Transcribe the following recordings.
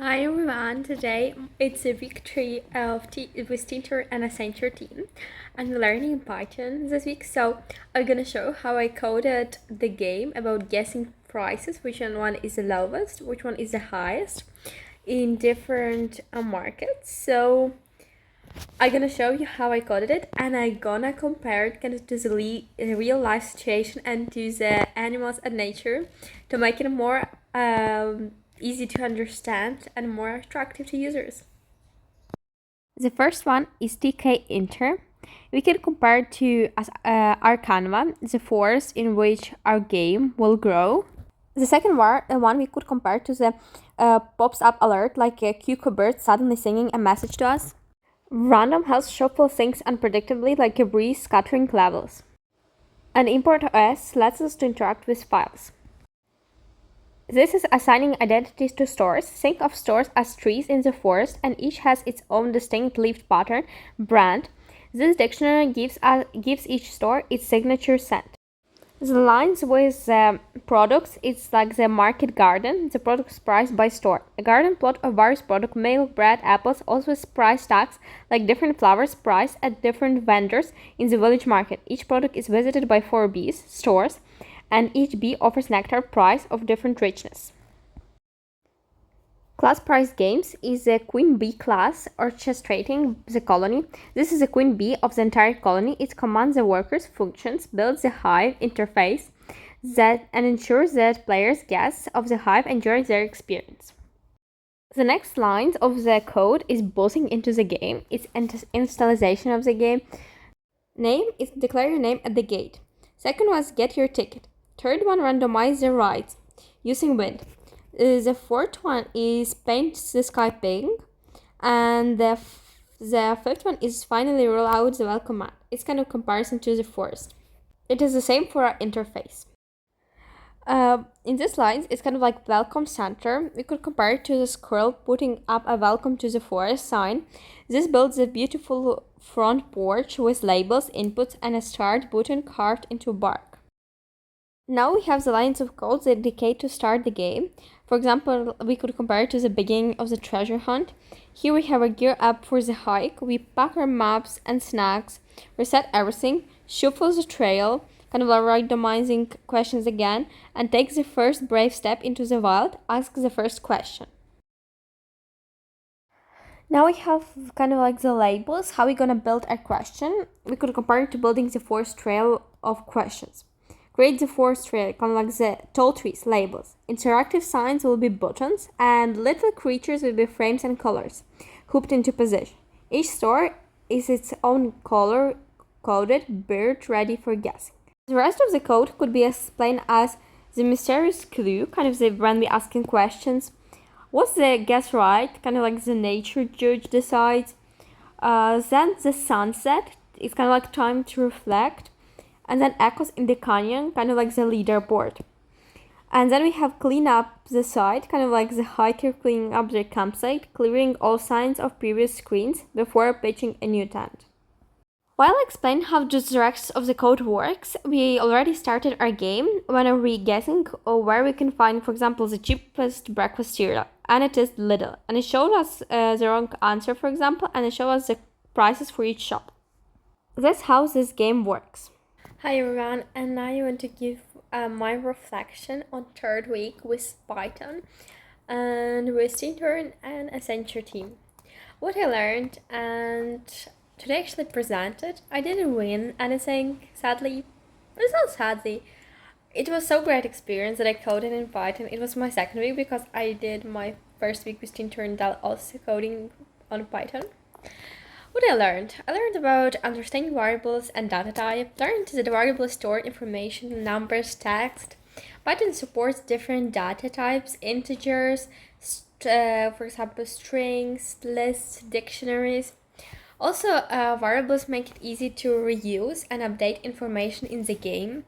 Hi everyone, today it's a week 3 with Teen-Turn and Accenture team. I'm learning Python this week, so I'm gonna show how I coded the game about guessing prices, which one is the lowest, which one is the highest in different markets. So I'm gonna show you how I coded it, and I'm gonna compare it kind of to the real life situation and to the animals and nature to make it more easy to understand and more attractive to users. The first one is Teen-Turn. We can compare it to our Canva, the forest in which our game will grow. The second one we could compare to the pops up alert, like a cuckoo suddenly singing a message to us. Random helps shuffle things unpredictably, like a breeze scattering levels. And import OS lets us to interact with files. This is assigning identities to stores. Think of stores as trees in the forest, and each has its own distinct leaf pattern brand. This dictionary gives each store its signature scent. The lines with the products, it's like the market garden, the products priced by store. A garden plot of various products, milk, bread, apples, also with price tags, like different flowers priced at different vendors in the village market. Each product is visited by 4 bees, stores, and each bee offers nectar price of different richness. Class price games is a queen bee class orchestrating the colony. This is the queen bee of the entire colony. It commands the workers' functions, builds the hive interface and ensures that players, guests of the hive enjoy their experience. The next line of the code is buzzing into the game. It's installation of the game. Name is declare your name at the gate. Second was get your ticket. Third one, randomize the rides using wind. The fourth one is paint the sky pink, and the fifth one is finally roll out the welcome mat. It's kind of comparison to the forest. It is the same for our interface. In this line, it's kind of like welcome center. We could compare it to the squirrel putting up a welcome to the forest sign. This builds a beautiful front porch with labels, inputs, and a start button carved into bark. Now we have the lines of code that indicate to start the game. For example, we could compare it to the beginning of the treasure hunt. Here we have a gear up for the hike. We pack our maps and snacks, reset everything, shuffle the trail, kind of randomizing questions again, and take the first brave step into the wild, ask the first question. Now we have kind of like the labels, how we're gonna build a question. We could compare it to building the forest trail of questions. Create the forest trail, kind of like the tall trees, labels. Interactive signs will be buttons, and little creatures will be frames and colors, hooped into position. Each store is its own color-coded bird ready for guessing. The rest of the code could be explained as the mysterious clue, kind of the when we asking questions. What's the guess right? Kind of like the nature judge decides. Then the sunset, it's kind of like time to reflect. And then echoes in the canyon, kind of like the leaderboard. And then we have clean up the site, kind of like the hiker cleaning up their campsite, clearing all signs of previous screens before pitching a new tent. While I explain how the rest of the code works, we already started our game when we're guessing where we can find, for example, the cheapest breakfast cereal, and it is Lidl. And it showed us the wrong answer, for example, and it showed us the prices for each shop. That's how this game works. Hi everyone, and now I want to give my reflection on third week with Python and with Teen-Turn and Accenture team. What I learned, and today I actually presented. I didn't win anything, sadly. It's not sadly. It was so great experience that I coded in Python. It was my second week because I did my first week with Teen-Turn also coding on Python. What I learned about understanding variables and data type. Learned that the variables store information, numbers, text. Python supports different data types, integers, for example, strings, lists, dictionaries. Also, variables make it easy to reuse and update information in the game.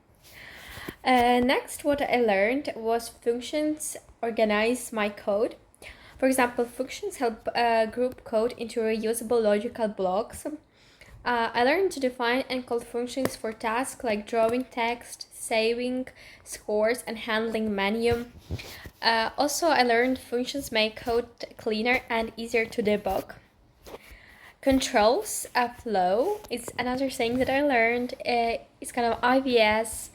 Next, what I learned was functions organize my code. For example, functions help group code into reusable logical blocks. I learned to define and call functions for tasks like drawing text, saving scores, and handling menu. Also, I learned functions make code cleaner and easier to debug. Controls a flow is another thing that I learned. It's kind of IVS,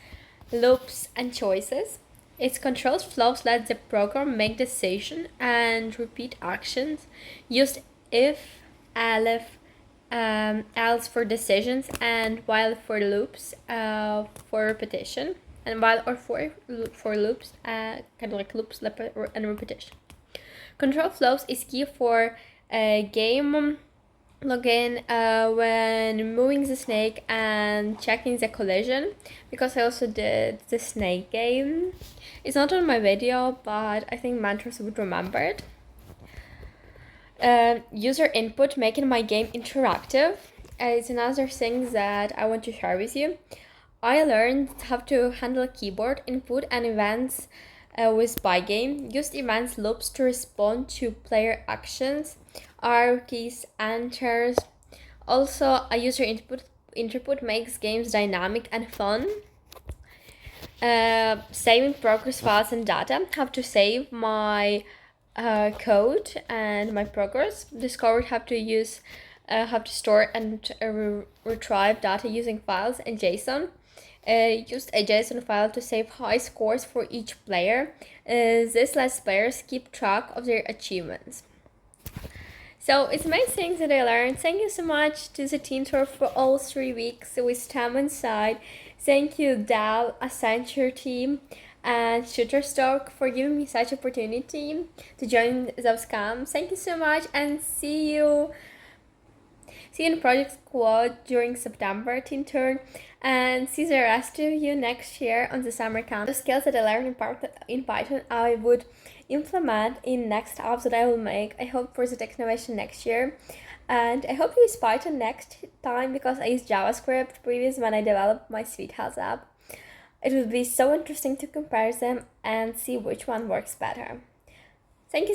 loops, and choices. Its controls flows let the program make decision and repeat actions. Used if, elif, else for decisions, and while for loops for repetition, and while or for loops, kind of like loops and repetition. Control flows is key for game login when moving the snake and checking the collision, because I also did the snake game. It's not on my video, but I think mentors would remember it. User input, making my game interactive, is another thing that I want to share with you. I learned how to handle keyboard input and events with Pygame. Used events loops to respond to player actions, arrow keys, enters. Also, a user input makes games dynamic and fun. Saving progress files and data. How to save my code and my progress. Discovered how to use, how to store and retrieve data using files and JSON. Used a JSON file to save high scores for each player. This lets players keep track of their achievements. So it's many things that I learned. Thank you so much to the Teen-Turn for all 3 weeks with STEM inside. Thank you, Dal, Accenture team, and Shutterstock for giving me such opportunity to join those camps. Thank you so much, and see you in Project Squad during September Teen-Turn, and see the rest of you next year on the summer camp. The skills that I learned in Python, I would implement in next apps that I will make. I hope for the tech innovation next year. And I hope you use Python next time, because I used JavaScript previous when I developed my Sweet Health app. It would be so interesting to compare them and see which one works better. Thank you.